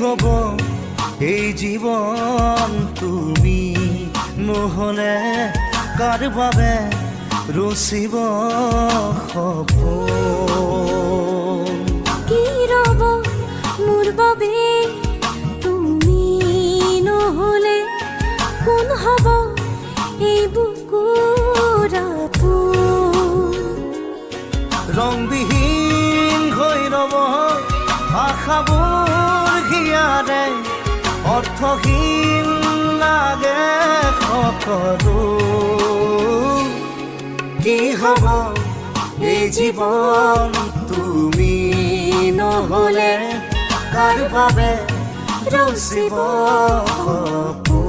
হব এই জীবন তুমি নহলে কার বাবে ৰচিব সপোন কি ৰব মোৰ বাবে তুমি নহলে কোন হব এই বুকুৰ আপোন ৰংবিহীন হৈ ৰব আশাবোৰ হিয়াৰে অৰ্থহীন লাগে সকলো কি হব এই জীৱন তুমি নহলে কাৰ বাবে ৰচিব সপোন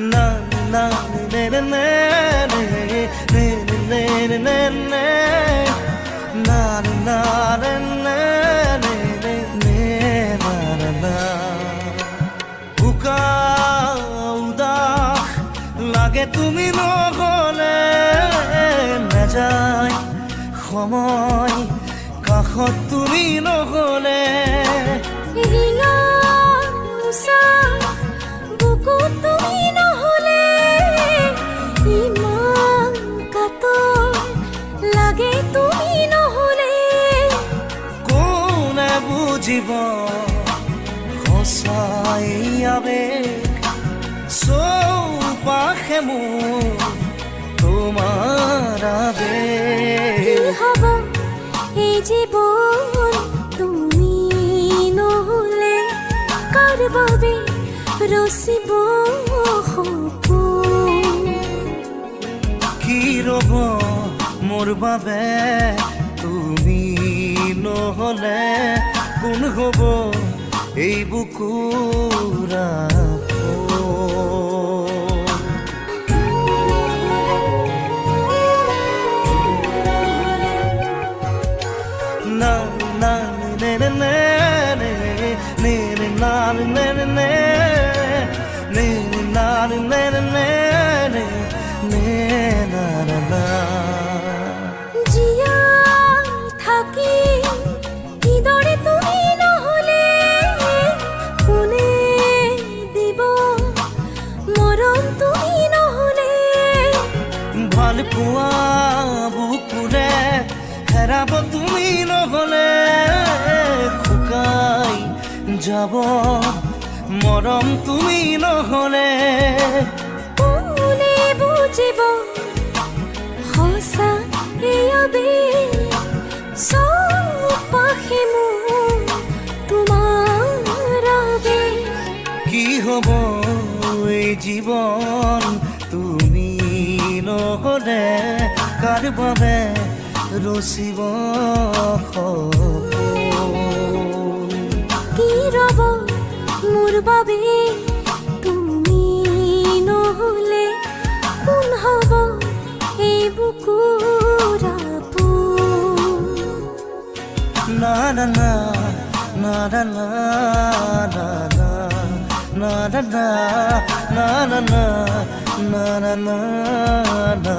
na na ne ne ne ne ne ne ne ne ne na na ne ne ne ne ne na na na উদাস লাগে তুমি নহলে নাযায় সময় কাষত তুমি নহলে ৰিঙা উষা বুকুত তুমি নহলে ইমান কাতৰ লাগে তুমি নহলে কোনে বুজিব সঁচাই আবেগ চৌপাশে মোৰ তোমাৰ আবেগ কি হব এই জীৱন তুমি নহলে কাৰ বাবে ৰচিব সপোন কি ৰব মোৰ বাবে তুমি নহলে কোন হব এই বুকুৰ আপোন না না নে নে নে নে নে নে না নে নে নে নে না নে নে নে নে নে না না না জীয়াই থাকি কিদৰে তুমি নহলে কোনে দিব মৰম তুমি নহলে ভাল পোৱা বুকুৰে হেৰাব তুমি নহলে শুকাই যাব মৰম তুমি নহলে কোনে বুজিব সঁচা এই আবেগ চৌপাশে মোৰ তোমাৰ আবেগ কি হব এই জীৱন তুমি নহলে কাৰ বাবে ৰচিব সপোন কি ৰব মোৰ বাবে তুমি নহলে কোন হব এই বুকুৰ আপোন na na na na na na na na na na na na na na na na na